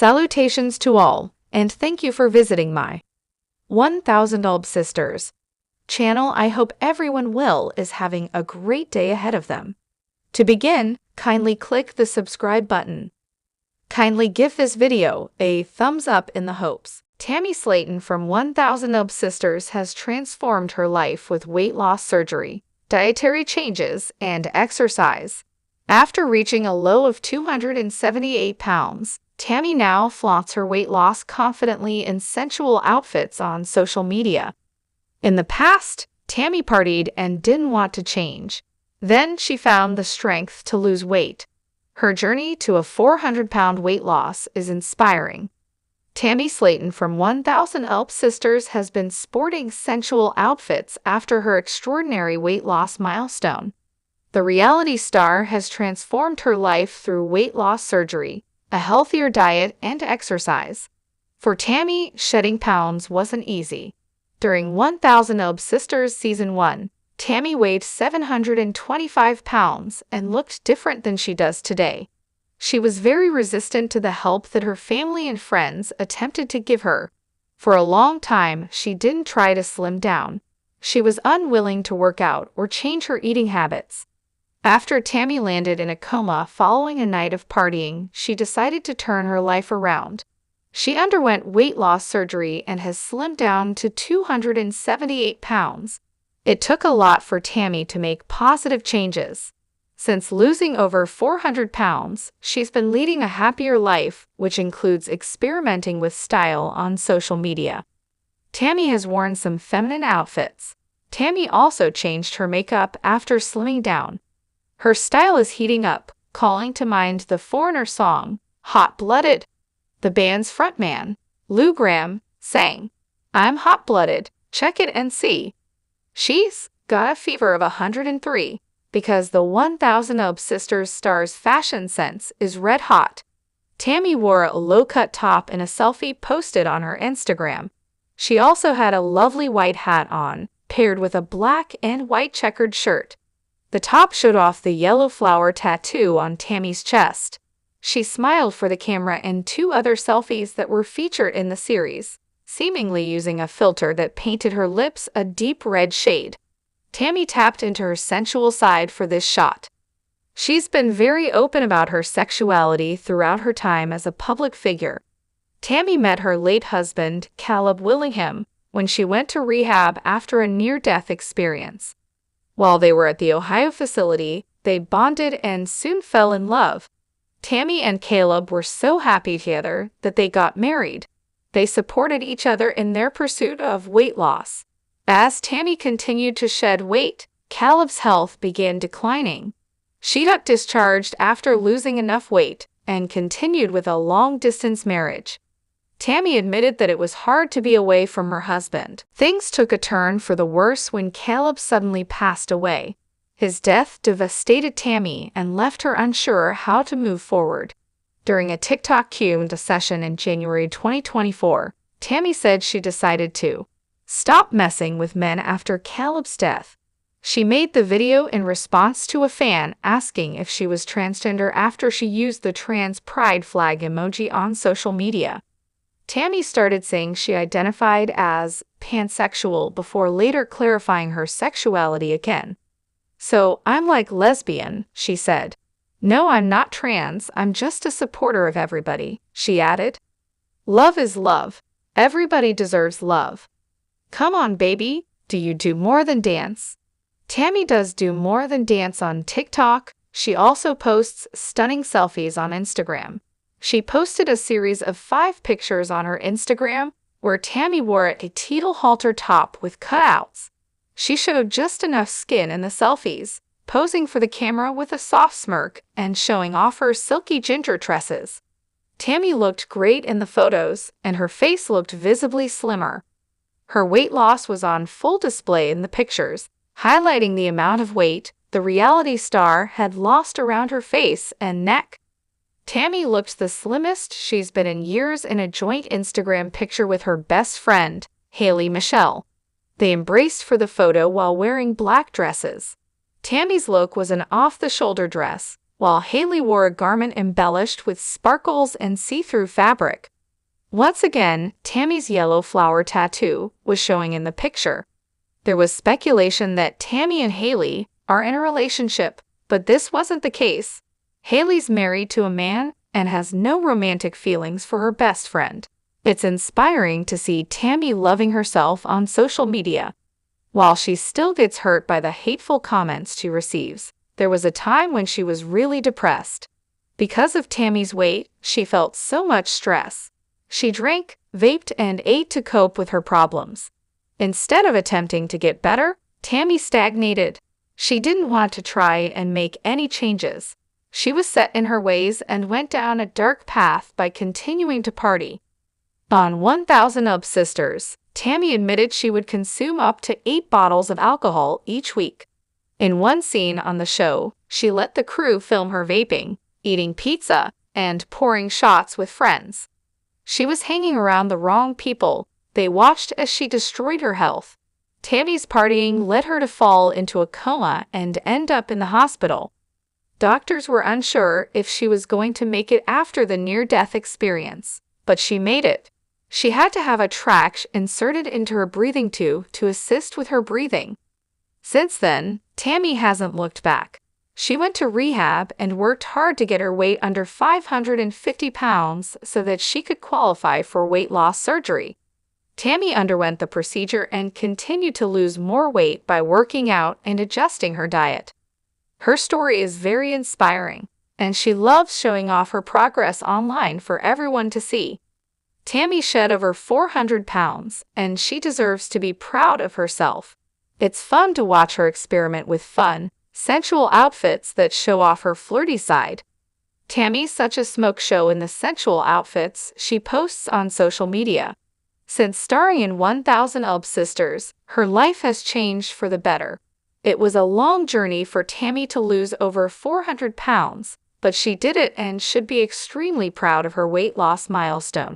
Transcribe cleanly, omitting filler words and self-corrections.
Salutations to all, and thank you for visiting my 1000 Olb Sisters channel. I hope everyone is having a great day ahead of them. To begin, kindly click the subscribe button. Kindly give this video a thumbs up in the hopes. Tammy Slaton from 1000 Olb Sisters has transformed her life with weight loss surgery, dietary changes, and exercise. After reaching a low of 278 pounds, Tammy now flaunts her weight loss confidently in sensual outfits on social media. In the past, Tammy partied and didn't want to change. Then she found the strength to lose weight. Her journey to a 400-pound weight loss is inspiring. Tammy Slaton from 1000 Olb Sisters has been sporting sensual outfits after her extraordinary weight loss milestone. The reality star has transformed her life through weight loss surgery, a healthier diet, and exercise. For Tammy, shedding pounds wasn't easy. During 1000 Olb Sisters Season 1, Tammy weighed 725 pounds and looked different than she does today. She was very resistant to the help that her family and friends attempted to give her. For a long time, she didn't try to slim down. She was unwilling to work out or change her eating habits. After Tammy landed in a coma following a night of partying, she decided to turn her life around. She underwent weight loss surgery and has slimmed down to 278 pounds. It took a lot for Tammy to make positive changes. Since losing over 400 pounds, she's been leading a happier life, which includes experimenting with style on social media. Tammy has worn some feminine outfits. Tammy also changed her makeup after slimming down. Her style is heating up, calling to mind the Foreigner song, Hot-Blooded. The band's frontman, Lou Gramm, sang, "I'm hot-blooded, check it and see." She's got a fever of 103 because the 1000 Olb Sisters star's fashion sense is red hot. Tammy wore a low-cut top in a selfie posted on her Instagram. She also had a lovely white hat on, paired with a black and white checkered shirt. The top showed off the yellow flower tattoo on Tammy's chest. She smiled for the camera in 2 other selfies that were featured in the series, seemingly using a filter that painted her lips a deep red shade. Tammy tapped into her sensual side for this shot. She's been very open about her sexuality throughout her time as a public figure. Tammy met her late husband, Caleb Willingham, when she went to rehab after a near-death experience. While they were at the Ohio facility, they bonded and soon fell in love. Tammy and Caleb were so happy together that they got married. They supported each other in their pursuit of weight loss. As Tammy continued to shed weight, Caleb's health began declining. She got discharged after losing enough weight and continued with a long-distance marriage. Tammy admitted that it was hard to be away from her husband. Things took a turn for the worse when Caleb suddenly passed away. His death devastated Tammy and left her unsure how to move forward. During a TikTok Q&A session in January 2024, Tammy said she decided to stop messing with men after Caleb's death. She made the video in response to a fan asking if she was transgender after she used the trans pride flag emoji on social media. Tammy started saying she identified as pansexual before later clarifying her sexuality again. "So, I'm like lesbian," she said. "No, I'm not trans, I'm just a supporter of everybody," she added. Love is love. Everybody deserves love. Come on, baby, do you do more than dance? Tammy does do more than dance on TikTok. She also posts stunning selfies on Instagram. She posted a series of 5 pictures on her Instagram where Tammy wore a teal halter top with cutouts. She showed just enough skin in the selfies, posing for the camera with a soft smirk and showing off her silky ginger tresses. Tammy looked great in the photos, and her face looked visibly slimmer. Her weight loss was on full display in the pictures, highlighting the amount of weight the reality star had lost around her face and neck. Tammy looked the slimmest she's been in years in a joint Instagram picture with her best friend, Haley Michelle. They embraced for the photo while wearing black dresses. Tammy's look was an off-the-shoulder dress, while Hailey wore a garment embellished with sparkles and see-through fabric. Once again, Tammy's yellow flower tattoo was showing in the picture. There was speculation that Tammy and Hailey are in a relationship, but this wasn't the case. Hailey's married to a man and has no romantic feelings for her best friend. It's inspiring to see Tammy loving herself on social media. While she still gets hurt by the hateful comments she receives, there was a time when she was really depressed. Because of Tammy's weight, she felt so much stress. She drank, vaped, and ate to cope with her problems. Instead of attempting to get better, Tammy stagnated. She didn't want to try and make any changes. She was set in her ways and went down a dark path by continuing to party. On 1000 Ub Sisters, Tammy admitted she would consume up to 8 bottles of alcohol each week. In one scene on the show, she let the crew film her vaping, eating pizza, and pouring shots with friends. She was hanging around the wrong people. They watched as she destroyed her health. Tammy's partying led her to fall into a coma and end up in the hospital. Doctors were unsure if she was going to make it after the near-death experience, but she made it. She had to have a tract inserted into her breathing tube to assist with her breathing. Since then, Tammy hasn't looked back. She went to rehab and worked hard to get her weight under 550 pounds so that she could qualify for weight loss surgery. Tammy underwent the procedure and continued to lose more weight by working out and adjusting her diet. Her story is very inspiring, and she loves showing off her progress online for everyone to see. Tammy shed over 400 pounds, and she deserves to be proud of herself. It's fun to watch her experiment with fun, sensual outfits that show off her flirty side. Tammy's such a smoke show in the sensual outfits she posts on social media. Since starring in 1000 Ub Sisters, her life has changed for the better. It was a long journey for Tammy to lose over 400 pounds, but she did it and should be extremely proud of her weight loss milestone.